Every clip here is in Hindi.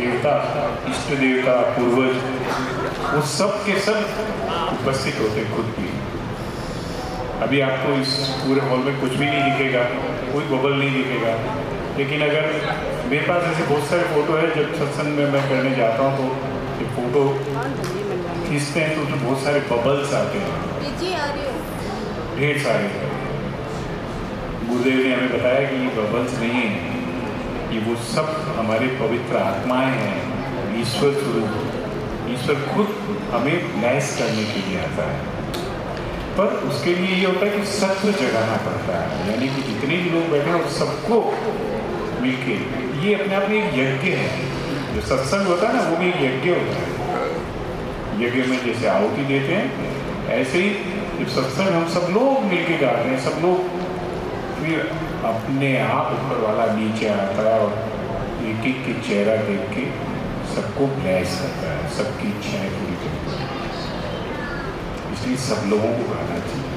देवता, इष्ट देवता, पूर्वज, वो सब के सब उपस्थित होते खुद भी। अभी आपको इस पूरे हॉल में कुछ भी नहीं दिखेगा, कोई बबल नहीं दिखेगा, लेकिन अगर मेरे पास ऐसे बहुत सारे फोटो है, जब सत्संग में मैं करने जाता हूँ तो ये फोटो खींचते हैं तो उसमें बहुत सारे बबल्स आते हैं, ढेर सारे। गुरुदेव ने हमें बताया कि ये बबल्स नहीं है, ये वो सब हमारे पवित्र आत्माएं हैं, ईश्वर स्वरूप। ईश्वर खुद हमें ब्लेस करने के लिए आता है, पर उसके लिए ये होता है कि सत्व जगाना पड़ता है, यानी कि जितने भी लोग बैठे हैं सबको मिलके, ये अपने आप में एक यज्ञ है। जो सत्संग होता है ना, वो भी एक यज्ञ होता है। यज्ञ में जैसे आहुति देते हैं, ऐसे ही जब सत्संग हम सब लोग मिलके गाते हैं, सब लोग, फिर अपने आप ऊपर वाला नीचे आता है और एक एक के चेहरा देख के सबको ब्लेस करता है, सबकी इच्छाएं पूरी करता है। इसलिए सब लोगों को गाना चाहिए।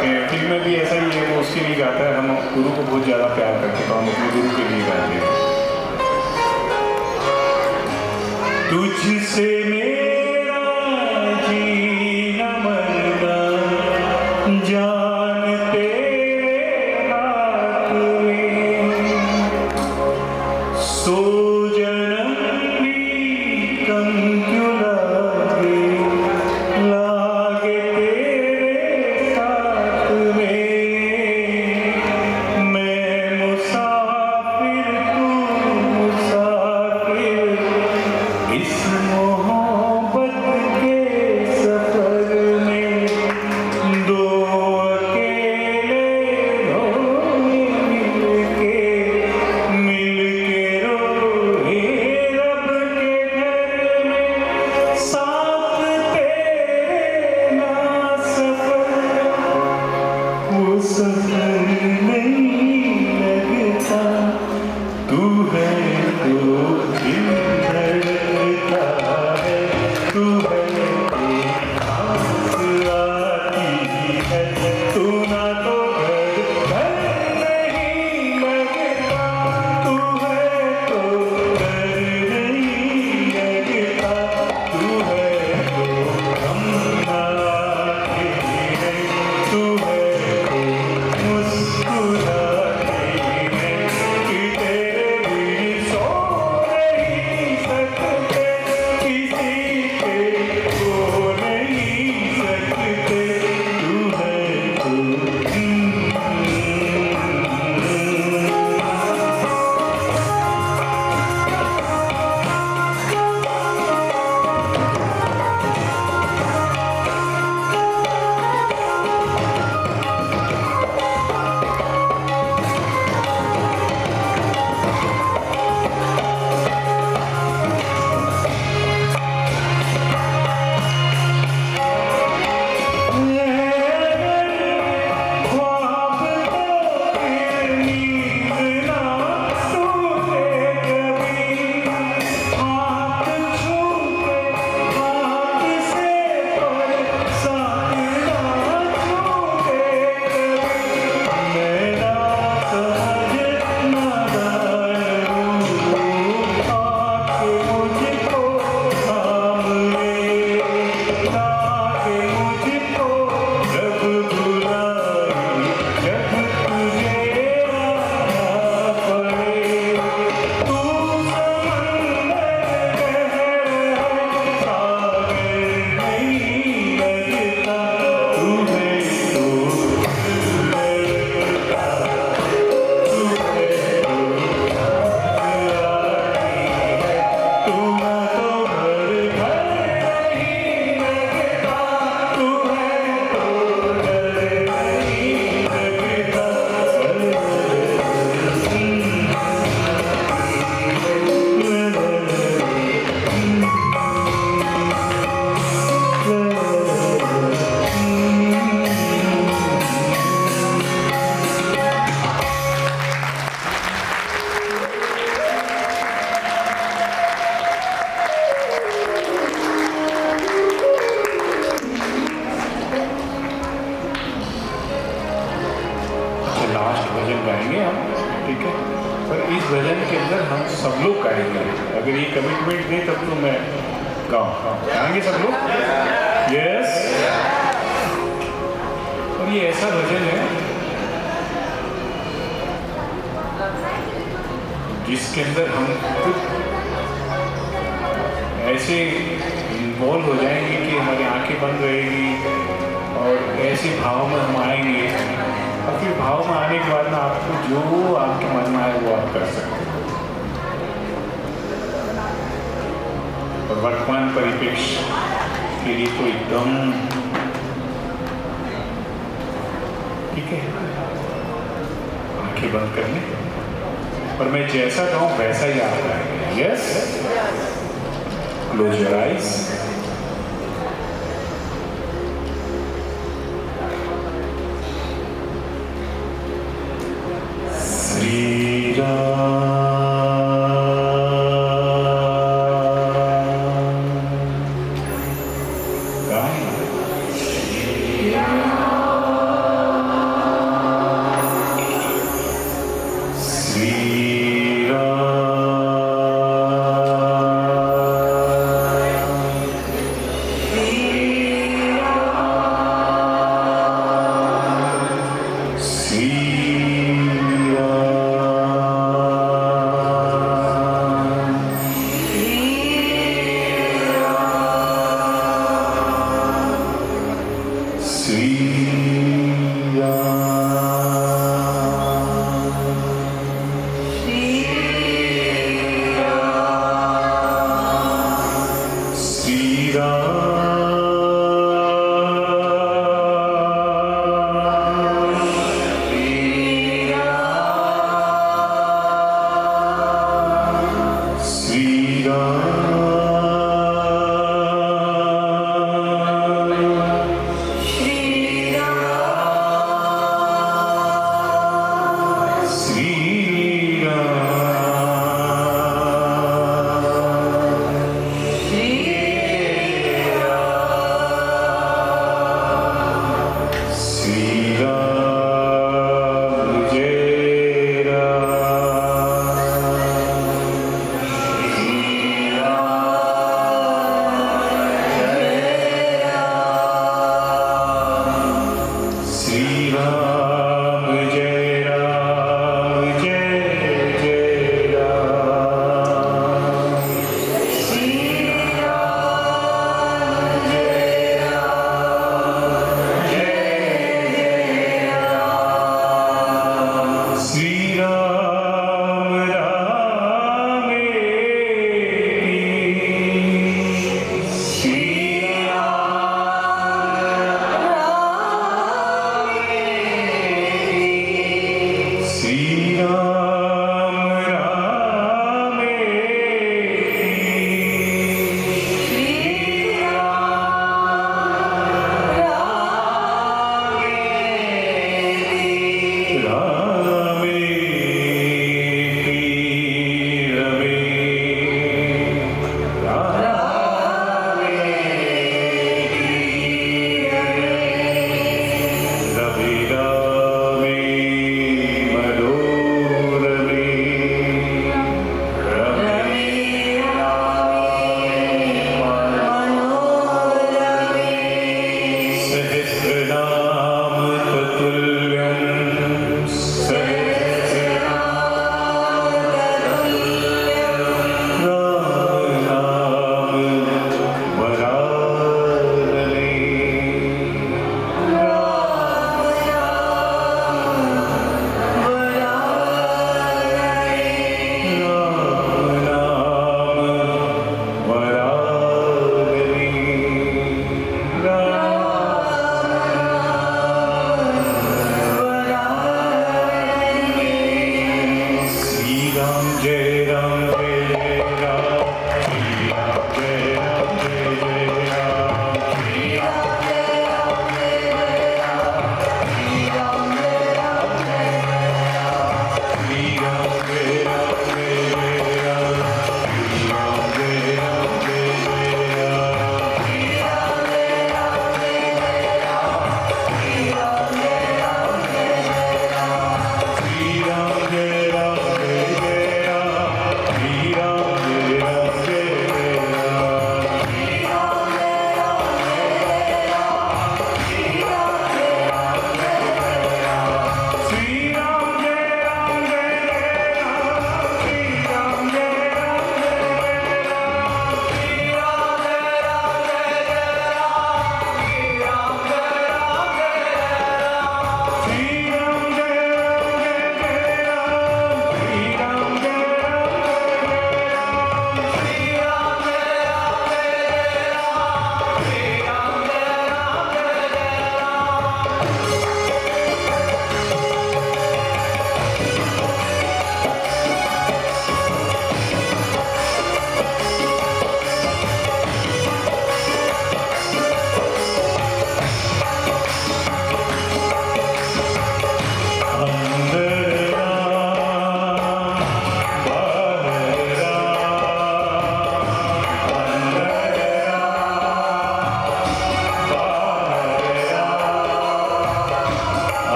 गाते हैं, फिल्म में भी ऐसा ही है, वो उसके लिए गाता है। हम गुरु को बहुत ज़्यादा प्यार करते हैं तो हम अपने गुरु के लिए गाते हैं। तुझसे मेरा जीना मरना जान तेरे हाथ में, सो जन्म भी कम क्यों लागे, लागे तेरे साथ में। मैं मुसाफिर तू मुसाफिर, इस मोहब्बत के सफर में, दो अकेले रोए मिलके रोए रब के घर में, साथ तेरे ना सफर, वो सफर नहीं लगता, तू है तो दिल धड़कता है, तू है तो सांस आती है, तू ना तो घर नहीं लगता, तू है तो डर नहीं लगता, तू है तो हम आते हैं, तू है तो मुस्कुराते हैं, कि तेरे बिन सो नहीं सकते, किसी के हो नहीं सकते, तू है तो ख्वाब तो फिर नींद ना टूटे कभी, हाथ छूटे हाथ से पर साथ ना छूटे कभी, मैं ना समझ नादान हूँ, आँख मुझको थाम ले, ताकि मुझको जब बुलाए, जब तुझे आना पड़े, तू समंदर सागर नहीं लगता, तू है तो लगता, तू है तो आती है, तू ना तो घर नहीं लगता, तू है तो डर नहीं लगता, लास्ट भजन गाएंगे हम, ठीक है? पर इस भजन के अंदर हम सब लोग गाएंगे। अगर ये कमिटमेंट दे तब तो मैं गाऊँ। गाएंगे सब लोग? यस। और ये ऐसा भजन है जिसके अंदर हम खुद ऐसे इन्वॉल्व हो जाएंगे कि हमारी आंखें बंद रहेगी और ऐसे भाव में हम आएंगे, और फिर भाव में आने के बाद ना आपको जो आपके मन में आए वो आप कर सकते हैं। और वर्तमान परिप्रेक्ष्य के लिए तो एकदम ठीक है, आंखें बंद कर लें और मैं जैसा कहूँ वैसा ही आप करेंगे। Yes, close your eyes. Shri Ram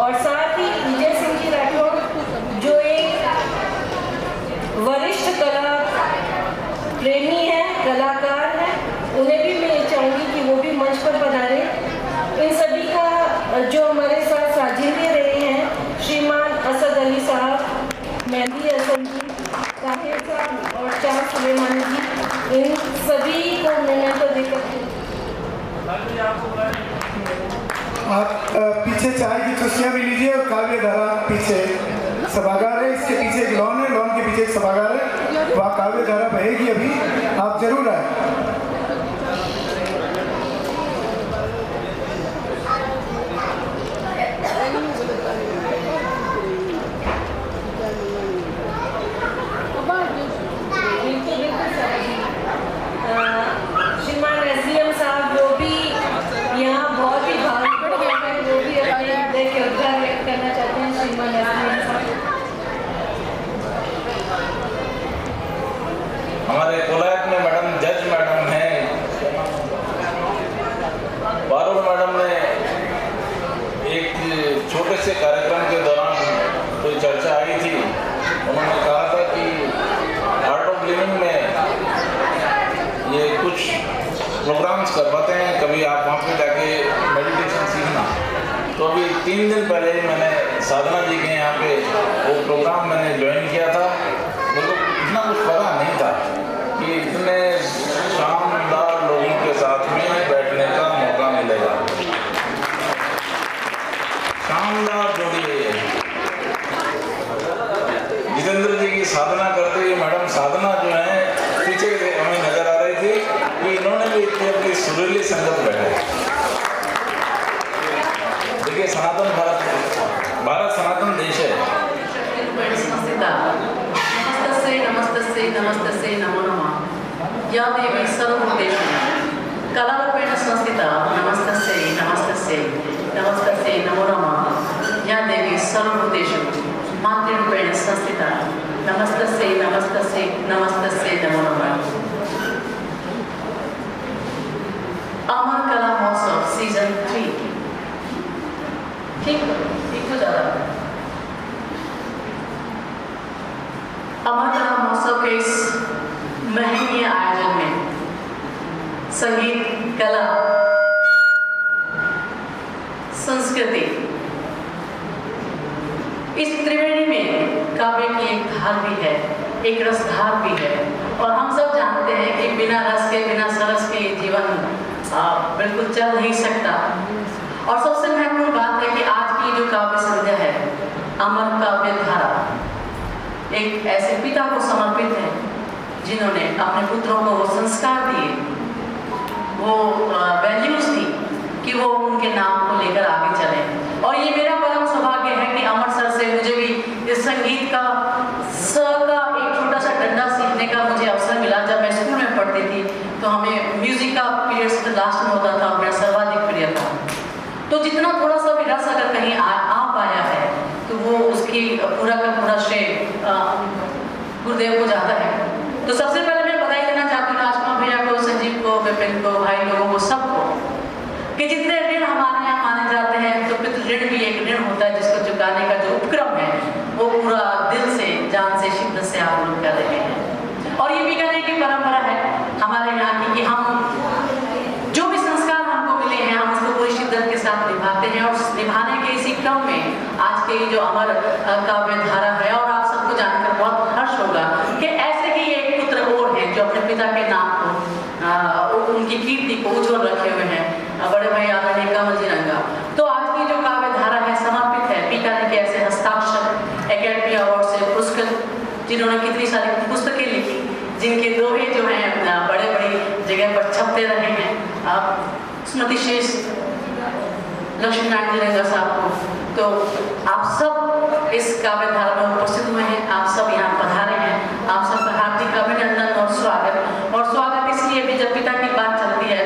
और साथ ही विजय सिंह जी राठौड़ जो एक वरिष्ठ कला प्रेमी है, कलाकार है, उन्हें भी मैं चाहूँगी कि वो भी मंच पर पधारे। इन सभी का जो हमारे साथ साझेदार रहे हैं, श्रीमान असद अली साहब, मेहंदी हसन जी, ताहिर साहब और चार सुलेमानी जी, इन सभी को मैंने तो देखा। आप पीछे चाय की चुस्कियाँ भी लीजिए और काव्य धारा पीछे सभागार है, इसके पीछे एक लॉन है, लॉन के पीछे एक सभागार है, वहाँ काव्य धारा बहेगी अभी, आप जरूर आए। श्रीमान SDM साहब जो भी के कार्यक्रम के दौरान कोई चर्चा आई थी, उन्होंने कहा था कि आर्ट ऑफ लिविंग में ये कुछ प्रोग्राम्स करवाते हैं, कभी आप वहाँ पे जाके मेडिटेशन सीखना। तो अभी 3 दिन पहले ही मैंने साधना जी के यहाँ पे वो प्रोग्राम मैंने ज्वाइन किया था। मेरे को इतना कुछ पता नहीं था कि इतने शानदार लोगों के साथ में बैठने का मौका मिलेगा। शानदार जोड़ी है ये। जितेंद्र जी की साधना करते हुए मैडम साधना जो है पीछे हमें नजर आ रही थी कि इन्होंने भी इतनी अपनी सुरीली संगत बैठे। देखिए सनातन भारत सनातन देश है। नमस्तस्यै नमस्तस्यै नमो नमः। या देवी सर्वभूतेषु कलारूपेण संस्थिता नमस्तस्यै नमस्तस्यै नमस्तस्यै नमो नमः। या देवी सर्वभूतेषु मातृरूपेण संस्थिता नमस्तस्यै नमस्तस्यै नमस्तस्यै नमो नमः। अमर कला महोत्सव सीजन 3 ठीक हो जाता है। अमर कला महोत्सव के इस महंगे आयोजन में संगीत, कला, संस्कृति, इस त्रिवेणी में काव्य की एक धार भी है, एक रसधार भी है। और हम सब जानते हैं कि बिना रस के, बिना सरस के जीवन बिल्कुल चल नहीं सकता। और सबसे महत्वपूर्ण बात है कि आज की जो काव्य संध्या है, अमर काव्य धारा, एक ऐसे पिता को समर्पित है जिन्होंने अपने पुत्रों को वो संस्कार दिए, वो वैल्यूज दी कि वो उनके नाम को लेकर आगे चले। और ये मेरा परम सौभाग्य है कि अमर सर से मुझे भी इस संगीत का स का एक छोटा सा डंडा सीखने का मुझे अवसर मिला। जब मैं स्कूल में पढ़ती थी तो हमें म्यूजिक का पीरियड लास्ट में होता था, मेरा सर्वाधिक प्रिय था। तो जितना थोड़ा सा भी रस अगर कहीं आ पाया है तो वो उसकी पूरा का पूरा श्रेय गुरुदेव को जाता है। तो सबसे पहले मैं बधाई देना चाहती हूँ राजकुमार भैया को, संजीव को, विपिन को, भाई लोगों को, सबको, कि जितने ऋण हमारे यहाँ माने जाते हैं तो पितृ ऋण भी एक ऋण होता है जिसको चुकाने का जो उपक्रम है वो पूरा दिल से, जान से, शिद्दत से आप लोग कर रहे हैं। और ये बीकानेर की परंपरा है हमारे यहाँ की कि हम जो भी संस्कार हमको मिले हैं हम उसको पूरी शिद्दत के साथ निभाते हैं। और निभाने के इसी क्रम में आज के जो अमर काव्य धारा है, और आप सबको जानकर बहुत हर्ष होगा कि ऐसे ही एक पुत्र और हैं जो अपने पिता के नाम को, उनकी कीर्ति को उज्ज्वल रखे हुए हैं, बड़े भाई आदरणीय कमल जी रंगा। तो आज की जो काव्य धारा है समर्पित है बीकानेर के ऐसे हस्ताक्षर एकेडमी अवार्ड से पुरस्कृत जिन्होंने कितनी सारी पुस्तकें लिखी, जिनके दोहे जो हैं बड़े बड़ी जगह पर छपते रहे हैं। स्मृति शेष लक्ष्मी नारायण जी रंगा साहब को, तो आप सब इस काव्य धारा में उपस्थित हुए हैं, आप सब यहाँ पधारे हैं, आप सबका हार्दिक अभिनंदन और स्वागत। और स्वागत इसलिए भी जब पिता की बात चलती है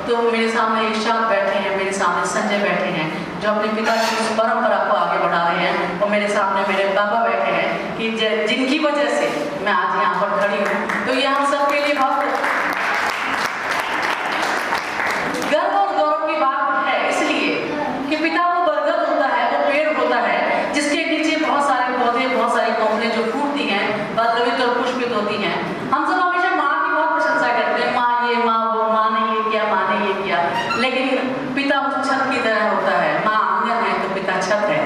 तो मेरे सामने इरशाद बैठे हैं, मेरे सामने संजय बैठे हैं जो अपने पिता की उस परंपरा को आगे बढ़ा रहे हैं, और मेरे सामने मेरे बाबा बैठे हैं कि जिनकी वजह से मैं आज यहाँ पर खड़ी हूँ। तो ये हम सबके लिए बहुत गर्व और गौरव की बात है, इसलिए कि पिता वो बरगद होता है, वो पेड़ होता है जिसके नीचे बहुत सारे पौधे, बहुत सारी कोमलें जो फूटती हैं, पल्लवित और पुष्पित होती हैं। हम सब हमेशा माँ की बहुत प्रशंसा करते हैं, माँ ये, माँ वो, माँ ने ये किया, माँ ने ये किया, लेकिन पिता उस छत की तरह होता है। माँ आंगन है तो पिता छत है।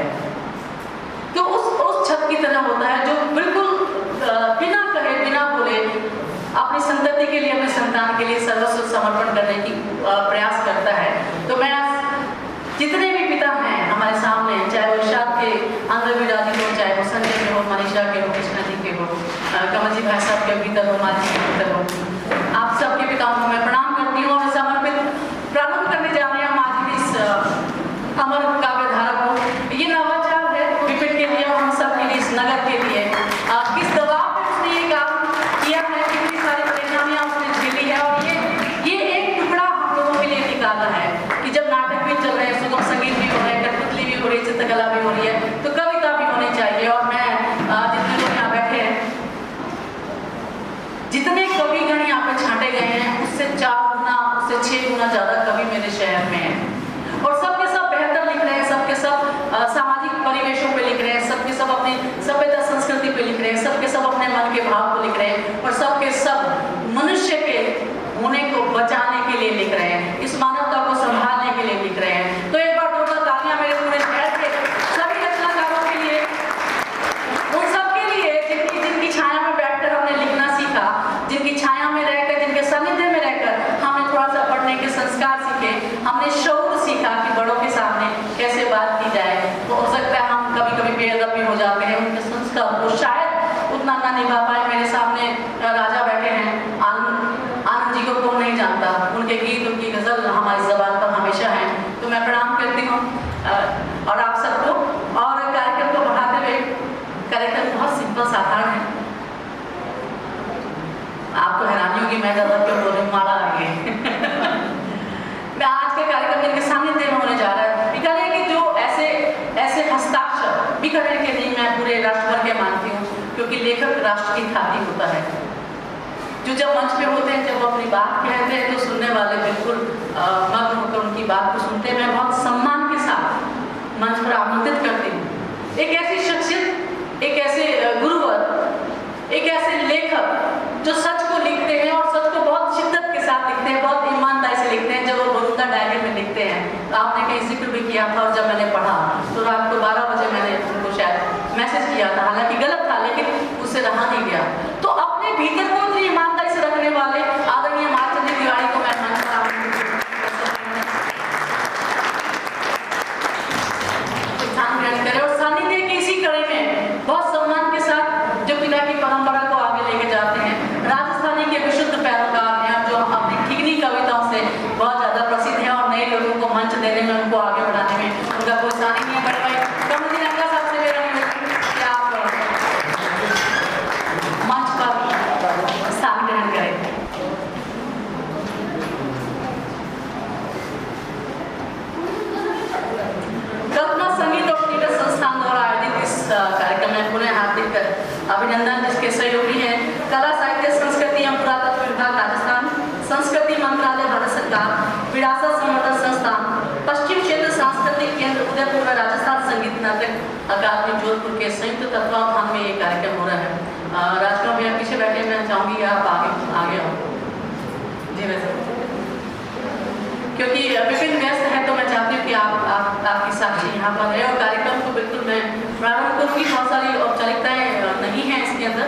तो उस छत की तरह होता है जो बिल्कुल बिना कहे, बिना बोले अपनी संतति के लिए, अपने संतान के लिए सर्वस्व समर्पण करने की प्रयास करता है। तो मैं जितने भी पिता हैं हमारे सामने, चाहे वो इरशाद के अंदर विराजित हो, चाहे वो संजय के हो, मनीषा के हो, कृष्णा जी के हो, कमल जी भाई साहब के भीतर हो, माली के भीतर हो, आप सबके पिताओं को मैं प्रणाम करती हूँ। और समर्पित प्रारंभ करने जा रहे हैं हम आज इस अमर काव्य धारा को। ये नवाचार है विपिन के लिए और हम सब के लिए, इस नगर के लिए। किस दबाव में उसने ये काम किया है, कितनी सारी परेशानियां उसने झेली है, और ये एक टुकड़ा हम लोगों के लिए निकाला है कि जब नाटक भी चल रहे हैं, सुगम संगीत भी हो रहा है, कठपुतली भी हो रही है, चित्रकला भी हो रही है, तो कविता भी होनी चाहिए। और मैं जितने लोग यहाँ बैठे हैं, जितने कविगण यहाँ पे छांटे गए हैं उससे 4 गुना, उससे 6 गुना ज्यादा कवि मेरे शहर में हैं, और सबके सब बेहतर लिख रहे हैं, सबके सब वेशों पे लिख रहे हैं, सबके सब अपनी सभ्यता संस्कृति पे लिख रहे हैं, सबके सब अपने मन के भाव को लिख रहे हैं और सबके सब मनुष्य के होने को बचाने के लिए लिख रहे हैं, इस मानवता को संभालने के लिए लिख रहे हैं। तो एक बार जोरदार तालियां मेरे पूरे शहर के सभी रचनाकारों के लिए, उन सबके लिए जिनकी छाया में बैठकर हमने लिखना सीखा, जिनकी छाया में रहकर, जिनके सानिध्य में रहकर हमने थोड़ा सा पढ़ने के संस्कार सीखे, हमने शौक सीखा कि बड़ों के सामने कैसे बात की जाए। तो हो सकता है हम कभी कभी बेअदब भी हो जाते हैं, उनके संस्कार को शायद उतना ना निभा पाए। मेरे सामने राजा बैठे हैं, आनंद जी को कौन नहीं जानता, उनके गीत, उनकी गजल हमारी जबान पर हमेशा हैं। तो मैं प्रणाम करती हूँ और आप सबको, और कार्यक्रम को बढ़ाते हुए, कार्यक्रम बहुत सिंपल साधारण है, आपको हैरानी होगी मैं ज्यादा क्यों बोल रही हूँ, माला आगे मैं आज के कार्यक्रम जिनके सानिध्य में होने जा रहा है, बिकानेर के जो ऐसे हस्ताक्षर, बिकानेर के नहीं मैं पूरे राष्ट्र भर के मानती हूँ, क्योंकि लेखक राष्ट्र की खातिर होता है। जो जब मंच पे होते हैं, जब वो अपनी बात कहते हैं, तो सुनने वाले बिल्कुल मग्न होकर उनकी बात को सुनते हैं। मैं बहुत सम्मान के साथ मंच पर आमंत्रित करती हूँ एक ऐसी शख्सियत, एक ऐसे गुरुवर, एक ऐसे लेखक जो सच को लिखते हैं और सच को बहुत शिद्दत के साथ लिखते हैं, बहुत ईमानदारी से लिखते हैं। जब वो बरूदा डायरी में लिखते हैं, तो आपने कहीं जिक्र भी किया था, और जब मैंने पढ़ा तो रात को 12 बजे मैंने उनको शायद मैसेज किया था, हालांकि गलत था, लेकिन उससे रहा नहीं गया। तो अपने भीतर को इतनी ईमानदारी से रखने वाले आदरणीय मालचंद्र तिवारी को मैं मंच पर स्थान ग्रहण करें और सानिध्य की इसी कड़ी में बहुत सम्मान के साथ जो पिता की परंपरा को आगे लेके जाते हैं, राजस्थानी के विशुद्ध पैरोकार हैं, जो अपनी ठिकनी कविताओं से बहुत ज्यादा प्रसिद्ध है और नए लोगों को मंच देने में, उनको आगे बढ़ाने में उनका कोई सानी नहीं है। बड़े भाई कमल रंगा साहब से मेरा कि आप मंच पर स्थान ग्रहण करें। कल्पना संगीत और थिएटर संस्थान द्वारा आयोजित इस कार्यक्रम में पुनः हार्दिक अभिनंदन, जिसके सहयोगी हैं कला साहित्य संस्कृति एवं पुरातत्व विभाग राजस्थान, संस्कृति मंत्रालय भारत सरकार, विरासत संवर्धन संस्थान, पश्चिम क्षेत्र सांस्कृतिक केंद्र उदयपुर में राजस्थान संगीत नाटक अकादमी जोधपुर के संयुक्त तत्वावधान में ये कार्यक्रम हो रहा है। राजकुमार भैया पीछे बैठे, मैं चाहूंगी आप आगे आओ जी। वैसे क्योंकि विभिन्न व्यस्त है, तो मैं चाहती हूँ कि आपकी साक्षी यहाँ पर है और कार्यक्रम को बिल्कुल मैं प्रारंभ करूँगी। बहुत सारी औपचारिकताएं नहीं है इसके अंदर।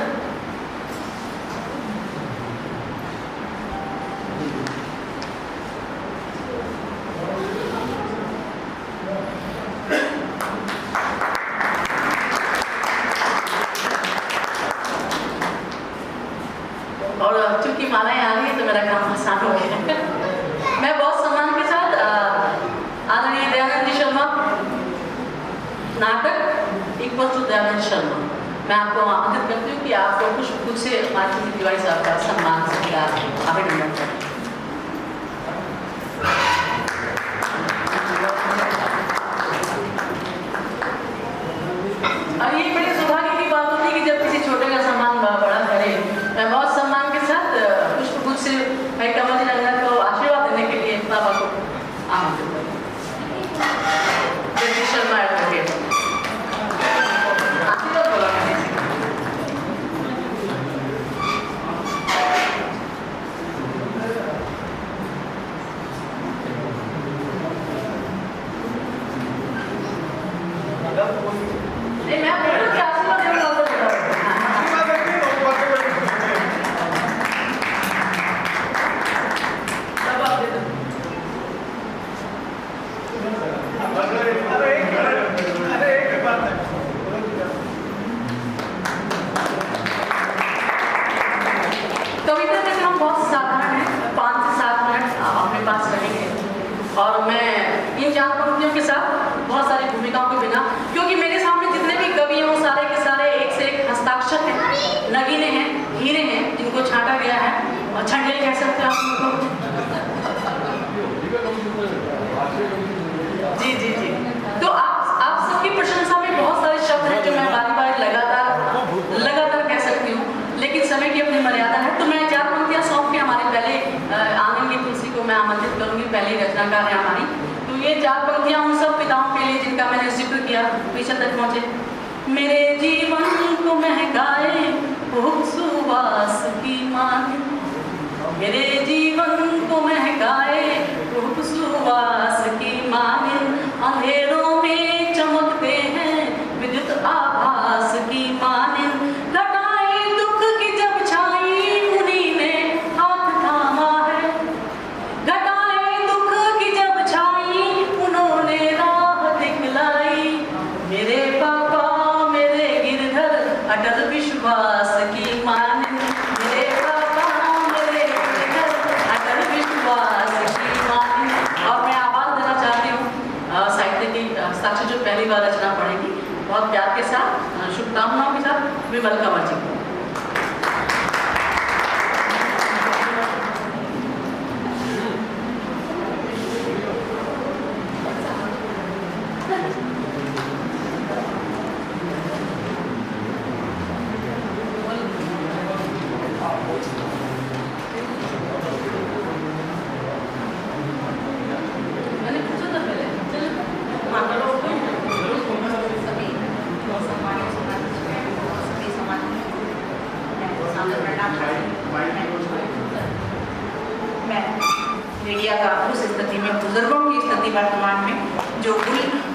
और चूंकि मालाएं आ रही है तो मेरा काम आसान हो गया। मैं बहुत सम्मान के साथ आदरणीय दयानंद जी शर्मा, नाटक इक्वल टू दयानंद शर्मा, मैं आपको आमंत्रित करती हूँ कि आपको कुछ से मालचंद्र तिवारी साहब का सम्मान सत्कार अभिनंदन करें। और ये बड़े सौभाग्य की बात होती है कि जब किसी छोटे का सम्मान बड़ा करे। मैं बहुत सम्मान के साथ पुष्पगुच्छ से भाई कमल जी नगर को आशीर्वाद देने के लिए बाबा को आमंत्रित करती हूँ। जगदीश शर्मा एडवोकेट, आशीर्वाद बोला मैंने। नहीं, मैं बोल रही हूँ कि आशीर्वाद देने का अवसर देना है। कविता में हम बहुत साधारण है, 5 से 7 मिनट अपने पास रहेंगे और मैं इन 4 पंक्तियों के साथ बहुत सारी भूमिकाओं के बिना, क्योंकि मेरे सामने जितने भी कवि हैं वो सारे के सारे एक से एक हस्ताक्षर हैं, नगीने हैं, हीरे हैं, जिनको छांटा गया है और छंडे कह सकते हैं आप उनको। जी जी जी। तो आप सबकी प्रशंसा में बहुत सारे शब्द हैं जो मैं बारी-बारी लगातार कह सकती हूँ, लेकिन समय की अपनी मर्यादा है। तो मैं 4 पंक्तियाँ सौंप के हमारे पहले आंगन की तुलसी को मैं आमंत्रित करूँगी, पहली रचनाकार है हमारी। तो तो ये 4 पंक्तियाँ उन सब पिताओं के लिए जिनका मैंने जिक्र किया, पीछे तक पहुँचे। मेरे जीवन को महकाए सुवास की माने, मेरे जीवन को महकाए सुवास की माने, अंधेरों में चमकते हैं विद्युत आभास की माने, घटाए दुख की जब छाई उन्हीं ने हाथ थामा है, घटाए दुख की जब छाई उन्होंने राह दिखलाई, मेरे पापा मेरे गिरधर अटल विश्वास की माने, मेरे पापा मेरे गिरधर अटल विश्वास की माने। और मैं आवाज देना चाहती हूँ साहित्य की साक्षी जो पहली बार रचना पढ़ेगी, बहुत प्यार के साथ, शुभकामनाओं के साथ, विमल कंवर जी। मीडिया का उस स्थिति में, बुजुर्गों की स्थिति वर्तमान में जो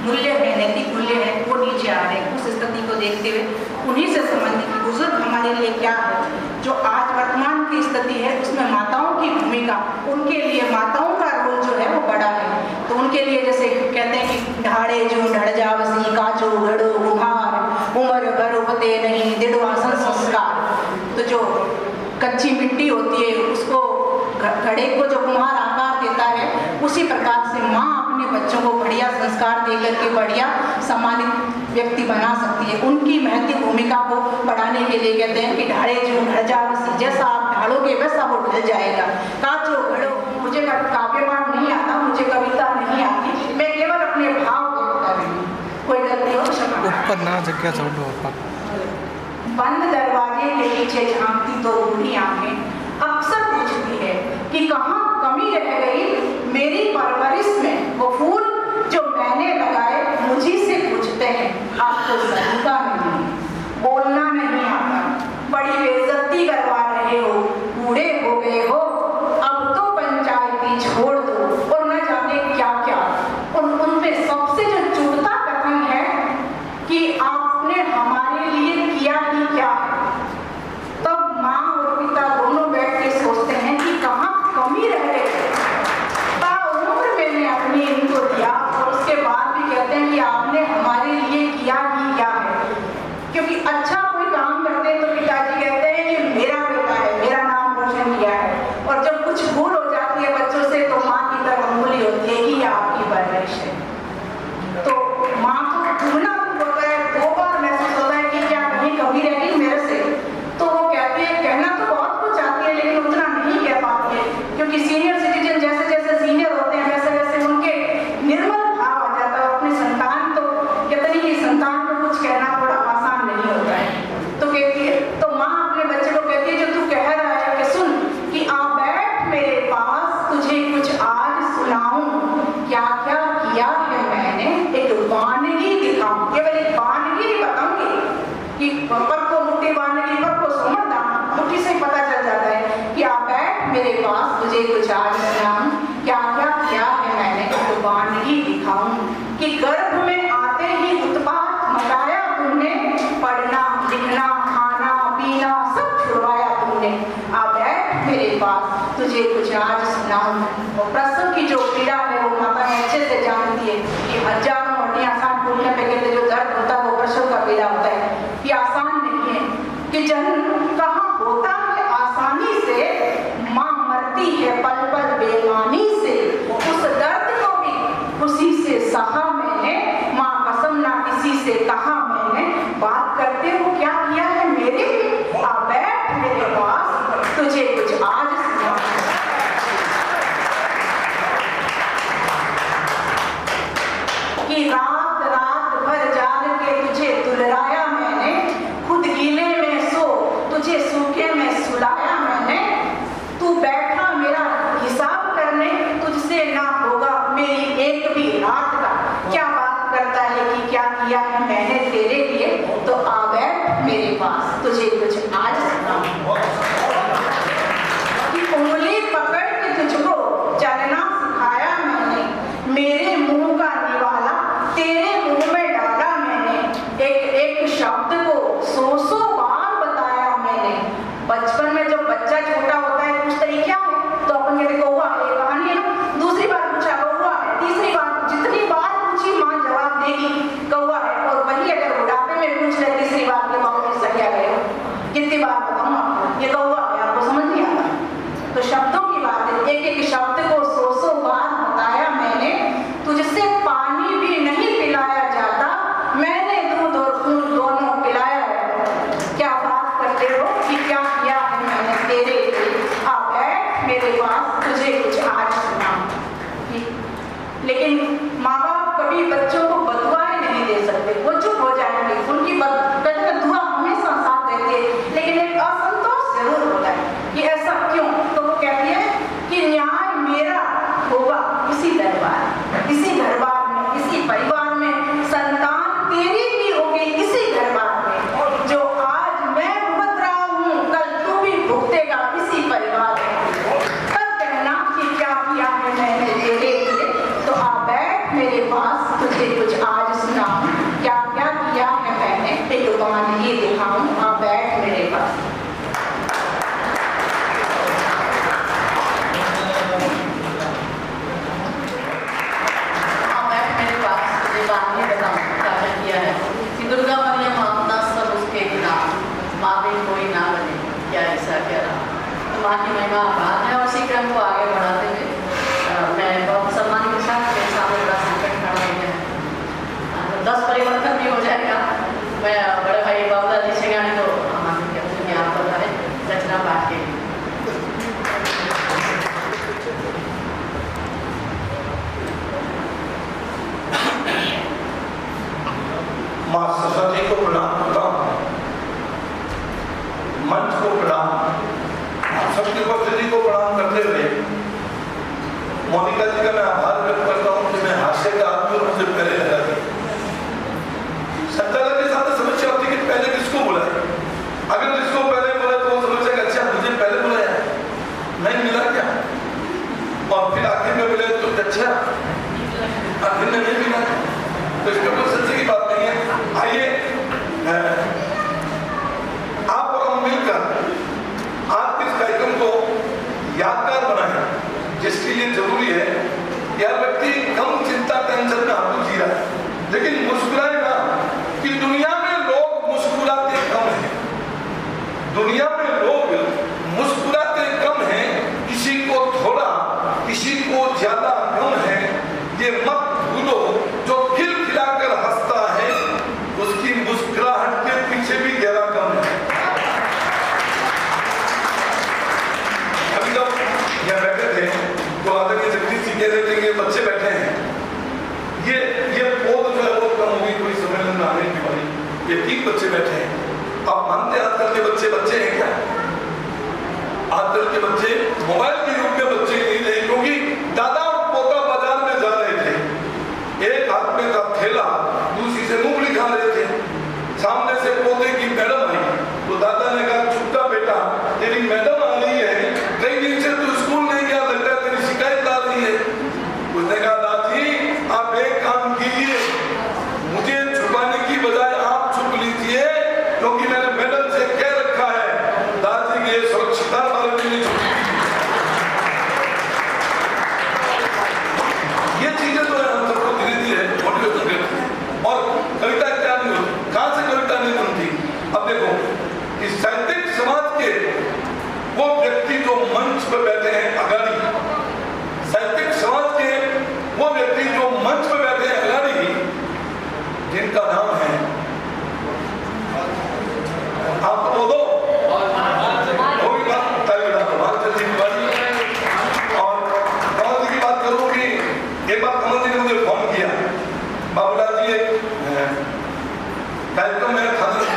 मूल्य है, नैतिक मूल्य है, वो नीचे आ रहे हैं। उस स्थिति को देखते हुए उन्हीं से संबंधित बुजुर्ग हमारे लिए क्या है, जो आज वर्तमान की स्थिति है उसमें माताओं की भूमिका, उनके लिए माताओं का रोल जो है वो बड़ा है। तो उनके लिए जैसे कहते हैं कि ढाड़े जो ढड़ जावसी काजो घड़ो गुहार, उम्र बरोबते नहीं दिड़वा संस्कार। तो जो कच्ची मिट्टी होती है उसको, घड़े को जो कुम्हार आकार देता है, उसी प्रकार से माँ अपने बच्चों को बढ़िया संस्कार देकर के बढ़िया सम्मानित व्यक्ति बना सकती है। उनकी महत्वपूर्ण भूमिका को बढ़ाने के लिए कहते हैं कि ढाड़े जो ढड़ जावसी, जैसा आप ढालोगे वैसा वो ढल जाएगा। काजो घड़ो, मुझे काव्यमान नहीं आता, मुझे कविता नहीं आती, मैं केवल अपने भाव को बता रही हूँ, कोई गलती हो क्षमा। ऊपर ना जगह चढ़ो। बंद दरवाजे के पीछे झांकती तो बूढ़ी आंखें अक्सर पूछती है कि कहाँ कमी रह गई मेरी परवरिश में। वो फूल जो मैंने लगाए मुझी से पूछते हैं, आपको सलीका नहीं, बोलना नहीं आता, बड़ी बेइज्जती करवा रहे हो, बूढ़े हो गए हो, अब तो पंचायती छोड़ दो और न जाने क्या क्या। उनमें सबसे जो चुभता कथन है कि आपने हमारे लिए किया ही क्या। तब माँ और पिता दोनों बैठ के सोचते हैं कि कहाँ कमी रह गई। ताउम्र मैंने अपनी इनको दिया और उसके बाद भी कहते हैं कि आपने हमारे लिए किया ही क्या है। क्योंकि अच्छा कोई काम करते हैं तो पिताजी कहते हैं कि मेरा बेटा है, मेरा नाम रोशन किया है। और जब कुछ भूल हो जाती है बच्चों से तो माँ की तरफ अंगुली होती है कि आपकी परवरिश है। तो माँ को चुभना होता है, 2 बार महसूस होता है कि क्या कहीं कमी रह गई मेरे से। तो वो कहती है, कहना तो बहुत कुछ आती है लेकिन उतना नहीं कह पाती है, क्योंकि सीनियर सिटीजन जैसे जैसे सीनियर होते हैं वैसे वैसे उनके निर्मल भाव आ जाता है। अपनी संतान तो कितनी ही संतान को कुछ कहना थोड़ा आसान नहीं होता है। तो कहती है, तो माँ अपने बच्चे को कहती है, जो तू कह रहा है कि सुन कि आ बैठ मेरे पास, तुझे कुछ आज सुनाऊं, क्या क्या किया है मैंने, एक वानगी दिखाऊं। केवल एक वानगी बताऊंगी कि पर को मुट्ठी वानगी, पर को सुमरदा, मुट्ठी से पता चल जाता है कि आप बैठ मेरे पास, तुझे कुछ आज सुनाऊं, क्या क्या किया है मैंने, एक वानगी दिखाऊं। कि गर्भ में आते ही उत्पात मचाया तुमने, पढ़ना लिखना खाना पीना सब छुड़वाया तुमने। आ बैठ मेरे पास, तुझे कुछ आज सुनाऊं। और प्रसव की जो पीड़ा है वो माता अच्छे से जानती है कि हजारों हड्डियां आसान टूटने पे कहते जो दर्द होता है वो प्रसव का पीड़ा होता है। ये आसान नहीं है कि जन्म कहाँ होता है आसानी से, माँ मरती है पल पल बेईमानी से। उस दर्द को भी खुशी से सहा मैंने, माँ कसम ना किसी से कहा मैंने। बात करते हो क्या किया है मेरे, आ बैठ मेरे पास, तुझे कुछ आज सुनाऊं। कि रात रात भर जाग के तुझे दुलराया मैंने, खुद गीले में सो तुझे सूखे में सुलाया मैंने। तू बैठा मेरा हिसाब करने, तुझसे ना होगा मेरी एक भी रात का क्या बात करता है कि क्या किया है मैंने तेरे लिए, तो आ बैठ मेरे पास, तुझे कुछ आज सुनाऊं। कि उंगली पकड़ के तुझको चलना सिखाया मैंने, मेरे मुंह का निवाला तेरे मुंह में डाला मैंने, एक एक शब्द को सौ बार बताया मैंने। बचपन में जब बच्चा छोटा होता है पूछता है क्या है, तो अपन कहते कौवा है, कहानी है ना। दूसरी बार पूछा कौवा है, तीसरी बार जितनी बार पूछी माँ जवाब देगी कौवा है। और वही अगर बुढ़ापे में पूछ ले तीसरी बार के बाबू ने सही गए हो, कितनी बार बताऊँ आपको, ये कौवा है, आपको समझ नहीं आता। तो शब्दों की बात है, एक एक शब्द को सौ बार बताया मैंने, तुझसे पानी भी नहीं पिलाया जाता, मैंने दूध और खून दोनों पिलाया है। क्या बात करते हो कि क्या किया है मैंने तेरे लिए, आ बैठ मेरे पास, तुझे कुछ आज सुनाऊं। लेकिन माँ बाप कभी बच्चों को बदुआएं नहीं दे सकते, वो चुप हो जाएंगे, उनकी दुआ हमेशा साथ रहती है, लेकिन एक असंतोष जरूर होता है कि ऐसा क्यों। तो वो कहती है कि न्याय मेरा होगा इसी दरबार, इसी दरबार में, इसी परिवार में, संतान तेरी भी होगी इसी दरबार में, जो आज मैं भुगत रहा हूँ कल तू भी भुगतेगा इसी परिवार में। तब कहना कि क्या किया है मैंने तेरे लिए, तो आ बैठ मेरे पास, तुझे कुछ आज सुनाऊं। क्या क्या किया है मैंने, एक उपमान ये दिखाऊं, आ बैठ मेरे पास। दुर्गा मरियम अपना सब उसके नाम, माँ भी कोई ना बने, क्या ऐसा कह रहा। तो माँ की महिमा बात है। और इसी क्रम को आगे बढ़ाते हुए मैं बहुत सम्मान के साथ मेरे सामने बड़ा संकट खड़ा हो गया, 10 परिवर्तन भी हो जाएगा। मैं बड़े भाई बाबूला जी से गाने को हमारे कहते हैं आप बताए रचना पाठ के लिए। माँ सरस्वती को प्रणाम करता हूँ, मंच को प्रणाम, सबकी उपस्थिति को प्रणाम करते हुए मोनिका जी का मैं आभार व्यक्त करता हूँ कि मैं हास्य का आदमी और मुझे पहले लगा दी। संचालक के साथ समस्या होती है कि पहले किसको बुलाए, अगर जिसको पहले बुलाए तो वो समझेगा अच्छा मुझे पहले बुलाया, नहीं मिला क्या, और फिर आखिर में मिले तो अच्छा आखिर में नहीं मिला, तो इसमें कोई सच्ची की बात नहीं है। आइए आप और हम मिलकर आज इस कार्यक्रम को यादगार बनाएं, जिसके लिए जरूरी है कि हर व्यक्ति कम चिंता टेंशन में आपको जी रहा है, लेकिन मुस्कुराए ना, कि दुनिया में लोग मुस्कुराते कम हैं, दुनिया में लोग मुस्कुराते कम हैं, किसी को थोड़ा किसी को ज्यादा कम है, ये मत भूलो। जो खिलखिलाकर हंसता है उसकी मुस्कुराहट के पीछे भी गहरा कम है। अभी जब यहाँ बैठे थे तो आदरणीय जगदीश जी कह रहे थे कि बच्चे बैठे हैं, ये पौध जो है बहुत कम होगी कोई सम्मेलन में आने की वाली, ये 3 बच्चे बैठे हैं। आप मानते हैं आजकल के बच्चे हैं क्या? आजकल के बच्चे मोबाइल के युग में बच्चे नहीं रहे, क्योंकि दादा और पोता बाजार में जा रहे थे, एक हाथ में था थैला, दूसरी से मूंगफली खा रहे थे। सामने से पोते की मैडम आई तो दादा ने कहा चुपका बेटा, तेरी मैडम आ रही है, कई दिन से तू स्कूल नहीं गया, लगता है तेरी शिकायत आ रही है। उसने कहा दादी आप एक काम कीजिए, मुझे छुपाने की बजाय आप छुप लीजिए, क्योंकि मैंने मैडम से कह रखा है दादी की सुरक्षिता वाले दिन नहीं छुपी। ये चीजें तो हम सबको धीरे धीरे मोटिवेशन देती है। और कविता क्या नहीं होती, कहाँ से कविता नहीं बनती? अब देखो इस साहित्यिक समाज के वो व्यक्ति जो मंच पर बैठे हैं अगाड़ी, साहित्यिक समाज के वो व्यक्ति जो मंच पर बैठे हैं अगाड़ी, जिनका नाम है आप तो बोलो और कमल जी की बात करूंगी। एक बार कमल जी ने मुझे फोन किया, बाबूला जी एक कार्यक्रम में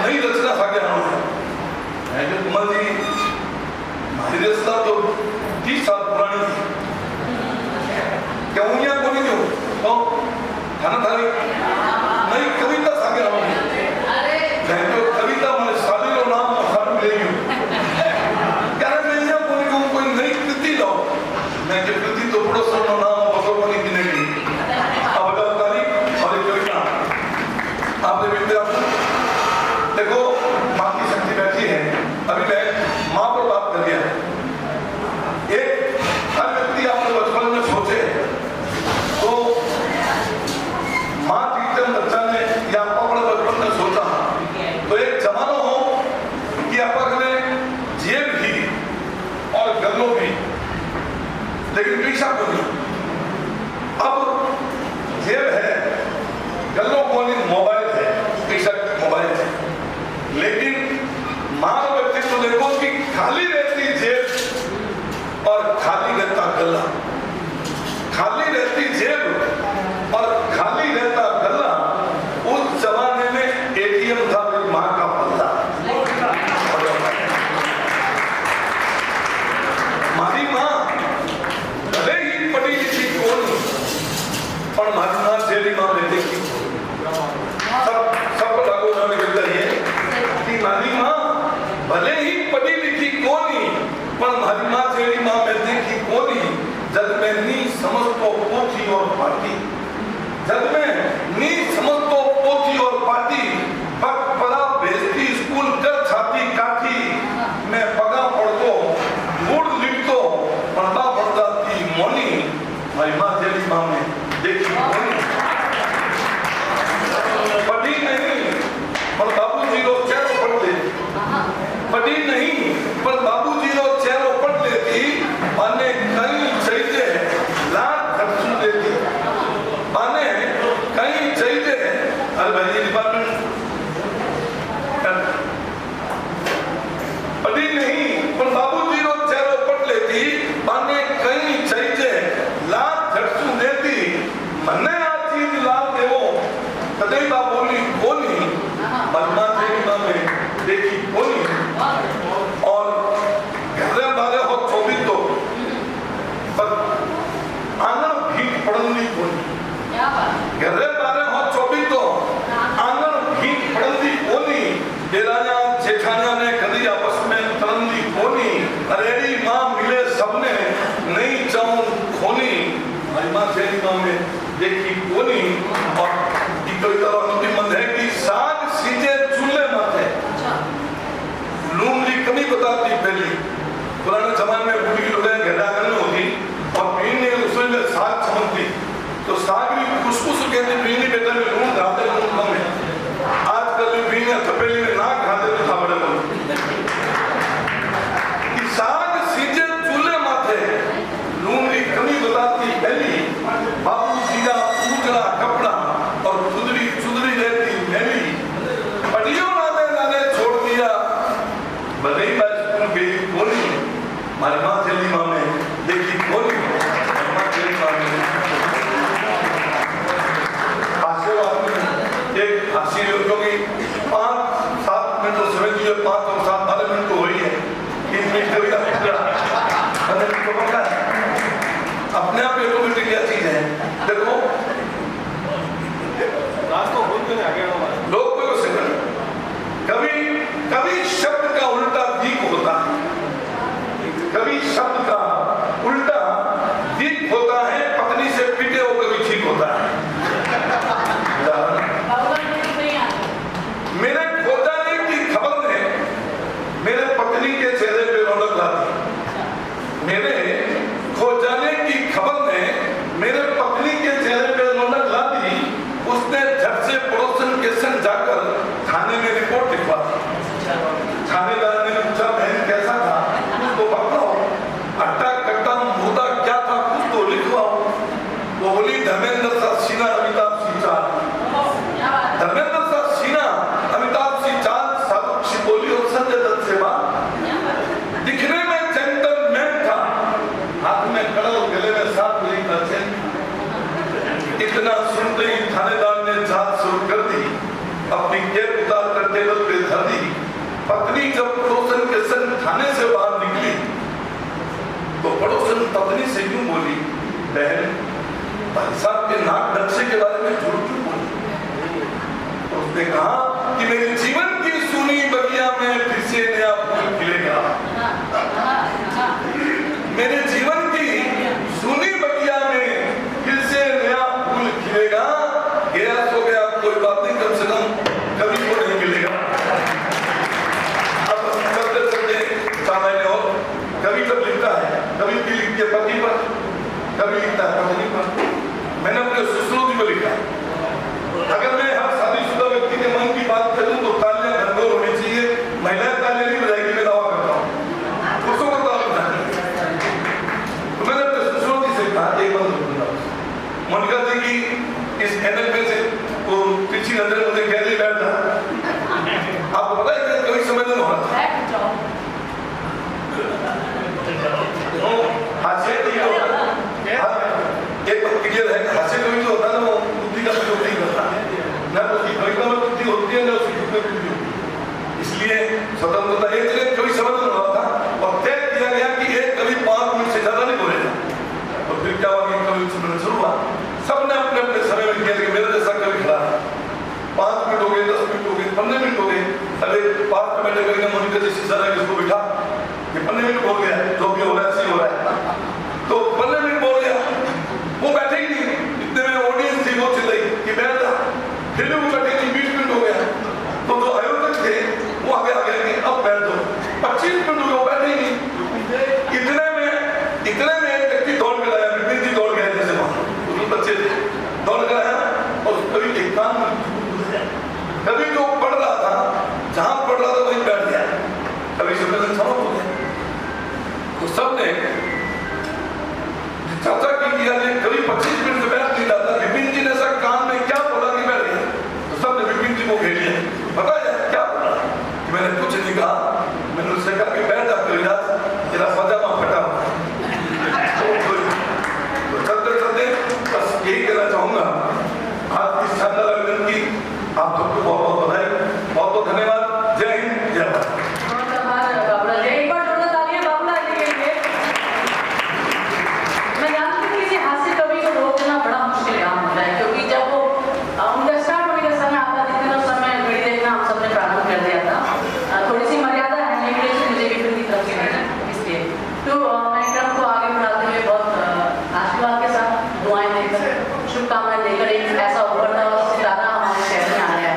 नई रचना खा गया है, कमल जी हमारी रचना तो 30 साल पुरानी थी, क्या उंगलियां बोली जो तो खाना थाली नहीं कविता सागे रहोगी मैं तो कविता मैंने शादी लो नाम सारू ले गई क्या मैं यहाँ कोई नई कृति लो मैं जो कृति तो बड़ो सोनो नाम बसो कोनी किने की अब बताओ ताली और एक कविता आपने बिल्कुल देखो माँ की शक्ति बैठी है अभी मैं माँ पर बात कर दिया एक हर व्यक्ति आपने बचपन में सोचे तो माँ टीचर बच्चा ने या अपने बचपन में सोचा तो एक जमाना हो कि अपने जेब भी और गलों भी लेकिन पीछा को नहीं अब जेब है गलों को नहीं मोबाइल है पीछा मोबाइल है लेकिन माँ बच्चे को देखो कि खाली रहती जेब और खाली रहता गला खाली रहती जेब और खाली रहता गला उस जमाने में एटीएम था मेरी माँ का पल्ला मारी माँ भले ही पढ़ी लिखी कौन पर मारी माँ जेली माँ लेते की सब लागू होने के लिए कि मारी माँ भले ही पढ़ी लिखी कौन पर मारी माँ जेली माँ में देखी कौन जब मैं नी समझ तो पोथी और पाटी जब मैं नी समझ तो पोथी और पाटी पग पड़ा भेजती स्कूल कर छाती काठी मैं पगा पढ़तो गुड़ लिखतो पढ़ता पढ़ता थी मोनी मारी माँ जेली माँ में देखी मोनी पढ़ी नहीं पर बाबूजी रो चेहरो पढ़ ले पढ़ी नहीं पर बाबूजी रो चेहरो पढ़ लेती माने कहीं चाहिए लाख खर्चू देती माने कहीं चाहिए अरे भाई डिपार्टमेंट पढ़ी नहीं पर बाबूजी रो चेहरो पढ़ लेती माने कहीं चाहिए लाख खर्चू देती मने आ चीज लाभ देवो कदई बा बोली कोनी मनमा तेरी माँ में देखी कोनी और घरे बारे हो चोबी तो पर आंगन भी पढ़नी कोनी घरे बारे हो चोबी तो आंगन भी पढ़नी कोनी देराना जेठाना ने कदी आपस में तरंदी कोनी अरेडी माँ मिले सबने नहीं चाहूं खोनी मनमा तेरी माँ में देखी कोनी और कविता अंतिम मंद है कि साग सीधे चूल्हे माथे लूम की कमी बताती पहली पुराने जमाने में बूढ़ी लोग घेरा करनी होती और पीने उसमें में साग चमकती तो साग भी खुशबू से कहते पीनी बेटा में लूम खाते लूम कम है आजकल जो पीने थपेली में नाक खाते तो था बड़े लोग साग सीधे चूल्हे माथे लूम की कमी बताती पहली बाबू सीधा उजड़ा कपड़ा और खुदरी चुदरी रहती मैली पटियों नाने छोड़ दिया भले ही बात स्कूल गई बोली मारी माँ चली माँ में देखी बोली माँ चली माँ में आशीर्वाद में एक हंसी क्योंकि 5-7 मिनट तो समय दिए 5 और 7 12 मिनट तो वही है 3 मिनट कविता अपने आप ऑटोमेटिक क्या चीज है देखो लोग को कभी कभी शब्द का उल्टा दीप होता है कभी शब्द का उल्टा दीप होता है पत्नी से पिटे हो कभी ठीक होता है मेरे खो जाने की खबर ने मेरे पत्नी के चेहरे पे रौनक ला दी मेरे खो जाने की खबर ने मेरे पत्नी के चेहरे पे रौनक ला दी उसने झट से पड़ोसन के संग जाकर थाने में रिपोर्ट लिखवा थानेदार ने पूछा बहन कैसा था उसको बताओ अट्टा कट्टा मुद्दा क्या था कुछ तो लिखवाओ वो बोली धर्मेंद्र सा सिन्हा अमिताभ सिंचाल धर्मेंद्र सा सिन्हा अमिताभ सिंचाल साक्षी बोली और संजय दत्त से बात दिखने में जेंटलमैन था हाथ में कड़ल गले में साथ ली इतना सुनते ही थानेदार ने जांच शुरू कर दी अपनी कैप उतार कर टेबल पे धर दी पत्नी जब पड़ोसन के संग थाने से बाहर निकली तो पड़ोसन पत्नी से यूं बोली बहन भाई साहब के नाक नक्शे के बारे में झूठ क्यों बोले? तो उसने कहा कि मेरे जीवन की सुनी बगिया में फिर से नया फूल खिलेगा। मेरे जीवन की सुनी बगिया में फिर से नया फूल खिलेगा। गया सो गया, कोई बात नहीं, कम से कम कभी को नहीं मिलेगा। अब चलते चलते सामने और कभी तब लिखता है, कभी भी लिखती है पति पर, कभी लिखता है पत्नी पर। मैंने अपने सुश्रुति में लिखा, अगर मैं हर शादीशुदा व्यक्ति के मन की बात करूं तो तालियां घनघोर होनी चाहिए। महिलाएं तालियां नहीं बजाएगी, मैं दावा करता हूं, पुरुषों को तालियां बजाएंगे। तो मैंने अपने सुश्रुति से कहा, एक बात बोलूंगा, मोनिका जी की इस एनएल में से वो तिरछी नजर मुझे कह रही बैठ जा। आपको पता है कि कभी संवेदन हो रहा था, हास्य नहीं होता, एक बात क्लियर है, हास्य कभी जो होता है ना वो बुद्धि का प्रयोग नहीं करता, ना उसकी कविता में बुद्धि होती है ना उसकी बुद्धि में बुद्धि होती है। इसलिए स्वतंत्रता एक जगह कभी संवेदन हो रहा था और तय किया गया कि एक कभी 5 मिनट से ज्यादा नहीं बोलेगा। तो फिर क्या हुआ कि कभी सम्मेलन शुरू हुआ, सबने अपने अपने समय में किया कि मेरे जैसा कभी खड़ा है। 5 मिनट हो गए, 10 मिनट हो गए, 15 मिनट हो गए, अरे पार्क में बैठे करेंगे मोनिका जी शीशा है किसको बिठा, ये 15 मिनट हो गया, जो भी हो रहा है ऐसे ही हो रहा है। तो 15 मिनट बोल गया, वो बैठे ही नहीं, इतने में ऑडियंस थी वो चिल्लाई कि बैठ जा, फिर भी वो बैठे नहीं, 20 मिनट हो गया। तो जो आयोजक थे वो आगे आ गए कि अब बैठ दो, 25 मिनट हो गए, वो बैठे ही नहीं। इतने में एक व्यक्ति दौड़ के लाया, विपिन जी दौड़ गए जैसे वहां, तो बच्चे थे, दौड़ कर आया और कभी एक काम कभी जो पढ़ रहा था, जहां पढ़ रहा था वहीं बैठ गया, कभी सम्मेलन समाप्त हो गया। तो सबने चर्चा की किया, कभी 25 मिनट से बैठ नहीं जाता, विपिन जी ने ऐसा कान में क्या बोला कि बैठ गया। तो सबने विपिन जी को घेर लिया, पता है क्या बोला कि मैंने कुछ नहीं कहा, मैंने उससे कहा कि बैठ जा कविराज, तेरा पजामा फटा हुआ है। तो चलते चलते बस यही कहना चाहूंगा, आज की शानदार आयोजन की आप सबको बहुत बहुत बधाई, बहुत बहुत धन्यवाद। जय हिंद, जय भारत। मैं जानती हूँ किसी हास्य कवि को रोकना बड़ा मुश्किल काम होता है, क्योंकि जब वो उनका स्टार्ट होने का समय आता जितने उस समय घड़ी देखना हम सबने प्रारंभ कर दिया था। थोड़ी सी मर्यादा है इंग्लिश मुझे भी की तरफ से नहीं, इसलिए तो मैं क्रम को आगे बढ़ाते हुए बहुत आशीर्वाद के साथ दुआएं देकर, शुभकामनाएं देकर एक ऐसा उभरता हुआ सितारा हमारे शहर में आ रहा है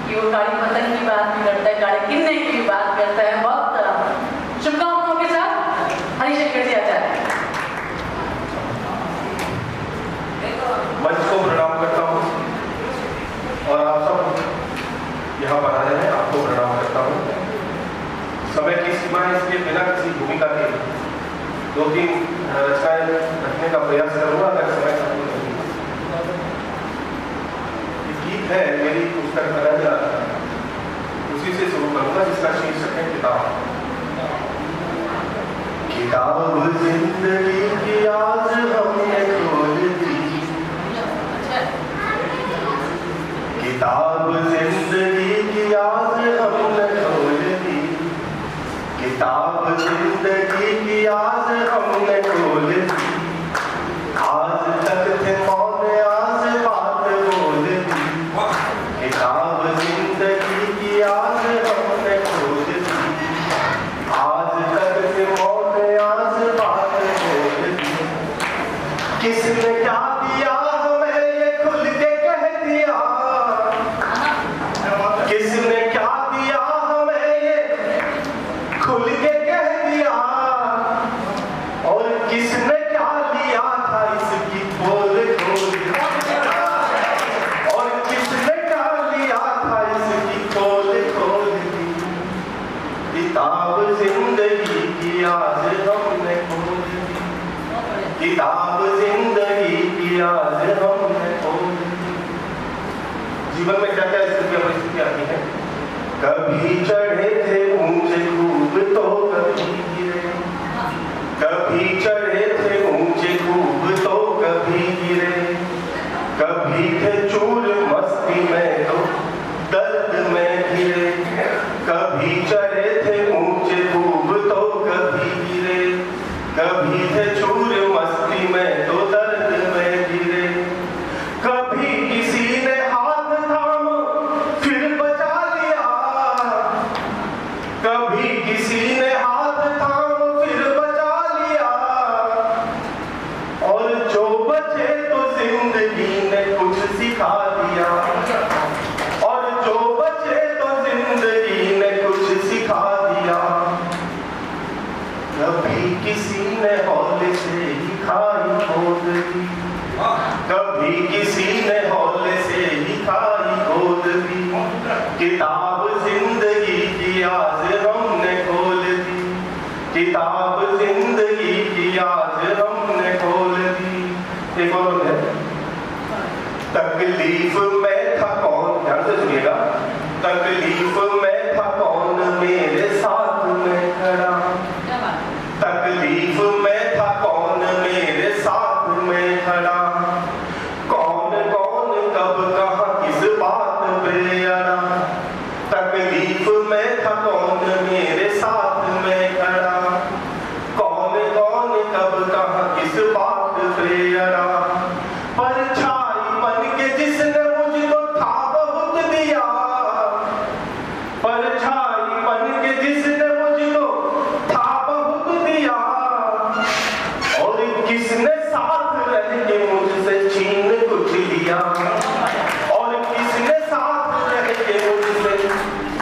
कि वो गाड़ी पतंग की बात भी करता है, गाड़ी किन्ने की भी बात करता है। बहुत शुभकामनाओं के साथ हरिशंकर जी आचार्य। मंच को प्रणाम करता हूँ और आप सब यहाँ पर आए हैं, आपको प्रणाम करता हूँ। समय की सीमा है, इसलिए बिना किसी भूमिका के 2-3 रचनाएं रखने का प्रयास करूँगा अगर समय खत्म नहीं। गीत है मेरी पुस्तक अनजा, उसी से शुरू करूँगा जिसका शीर्षक है किताब। किताब जिंदगी की आज हमने खोल दी, किताब जिंदगी की आज हमने खोल दी, किताब जिंदगी की आज हमने खोल दी। आज तक थे मौन, आज बात बोल दी, किताब जिंदगी की आज हमने खोल दी। आज तक थे मौन, आज बात बोल दी। किसने क्या दिया हमें ये खुल के कह दिया, किसने क्या दिया हमें ये खुल के कह दिया, और किसने क्या लिया था इसकी खोल खोल, और किसने क्या लिया था इसकी खोल खोल दी। किताब जिंदगी की आज हमने खोल दी, किताब जिंदगी की आज हमने खोल दी। जीवन में क्या क्या स्थितियां परिस्थितियां आती हैं, कभी चढ़े थे ऊंचे खूब तो कभी गिरे, कभी चढ़े थे ऊंचे खूब तो कभी गिरे, कभी थे चूर मस्ती में तो दर्द में गिरे, कभी चढ़े थे ऊंचे खूब तो कभी गिरे, कभी थे चूर मस्ती में तो दर्द में गिरे। जिंदगी ने कुछ सिखा दिया, और जो बचे तो जिंदगी ने कुछ सिखा दिया। कभी किसी ने हौले से ही खाई गोद दी, कभी किसी ने हौले से ही खाई गोद दी। किताब जिंदगी की आज हमने खोल दी, किताब जिंदगी की आज हमने खोल दी। एक और है, तकलीफ में था कौन, ध्यान से सुनिएगा, तकलीफ में था कौन मेरे साथ में खड़ा, तकलीफ में था कौन मेरे साथ में खड़ा। कौन कौन कब कहाँ किस बात पे अड़ा, तकलीफ में था कौन मेरे साथ में खड़ा। कौन कौन कब कहाँ किस बात पे अड़ा। परछाई बन के जिसने मुझको था बहुत दिया, परछाई बन के जिसने मुझको था बहुत दिया। और किसने साथ रह के मुझसे छीन कुछ लिया, और किसने साथ रह के मुझसे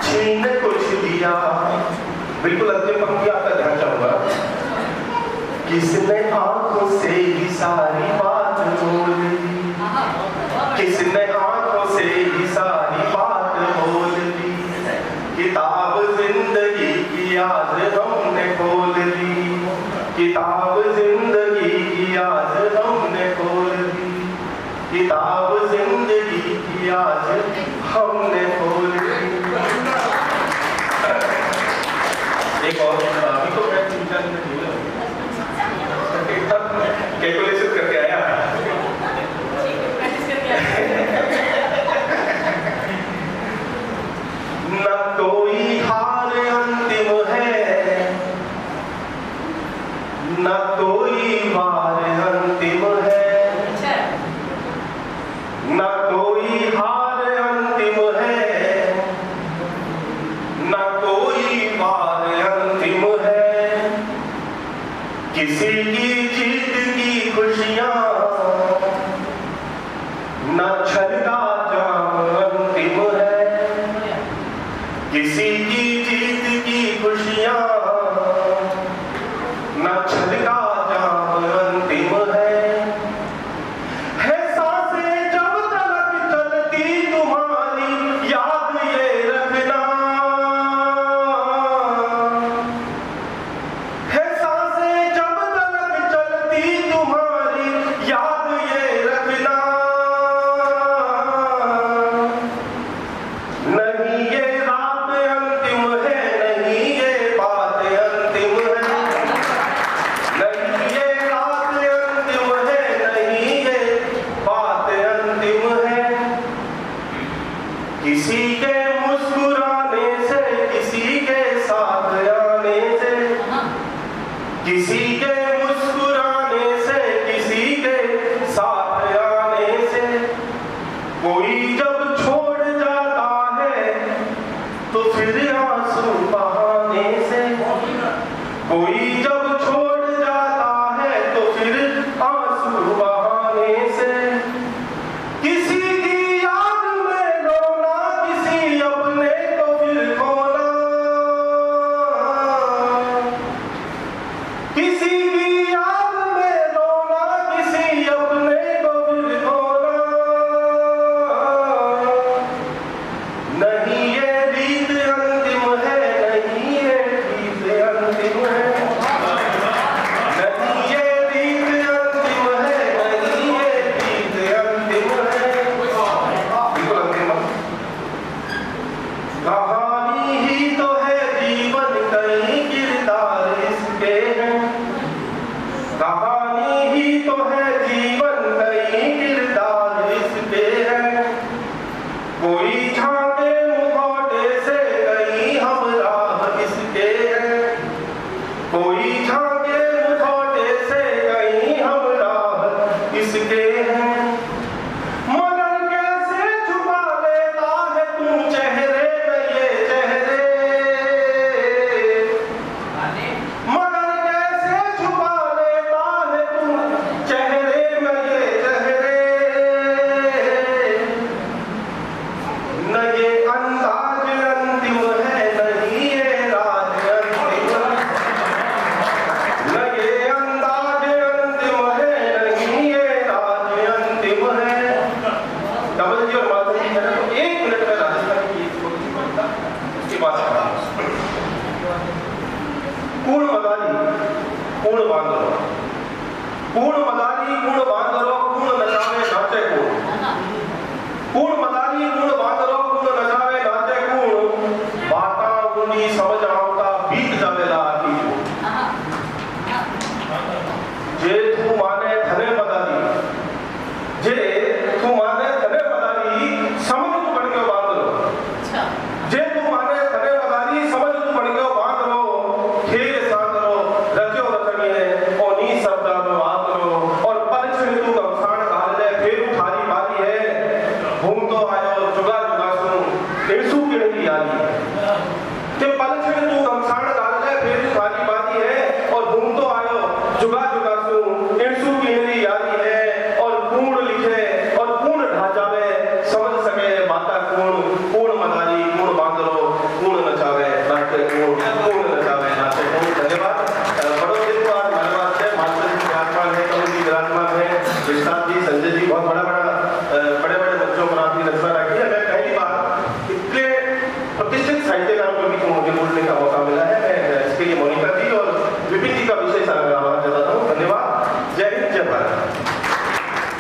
छीन कुछ लिया। बिल्कुल अंतिम पंक्ति आपका ध्यान चाहूंगा। किसने आंखों से ही सारी बात बोल दी, किसने आंखों से ही सारी बात बोल दी। किताब जिंदगी की आज हमने खोल दी, किताब जिंदगी की आज हमने खोल दी, किताब जिंदगी की आज हमने खोल दी। एक और अभी तो मैं 3-4 मिनट कैलकुलेशन करके आया। न कोई हार अंतिम है, न कोई वार अंतिम है, न कोई हार अंतिम है, न कोई वार अंतिम है। किसी की जीत की खुशियां न छलका जाम अंतिम है, किसी की जीत की खुशियां न छलका जाम अंतिम है। सांसें जब तक चलती तुम्हारी याद ये रखना, है सांसें जब तक चलती तुम्हारी याद ये रखना। नहीं ये रात अंतिम है, नहीं ये बात अंतिम है, नहीं ये रात अंतिम है, नहीं ये बात अंतिम है। किसी के मुस्कुराने से, किसी के साथ आने से, किसी के मुस्कुराने से, किसी के साथ आने से। कोई जब छोड़ जाता है तो फिर आंसू बहाने से, कोई जब छोड़ जाता है तो फिर आंसू बहाने से। किसी की याद में रोना, किसी अपने को फिर खोना, किसी की याद में रोना, किसी अपने को फिर खोना। कमल जी और माधव जी है ना, तो 1 मिनट में राजस्थान की एक छोटी सी कविता उसके बाद पूर्ण मदारी पूर्ण बांधरो, पूर्ण मदारी पूर्ण बांधरो,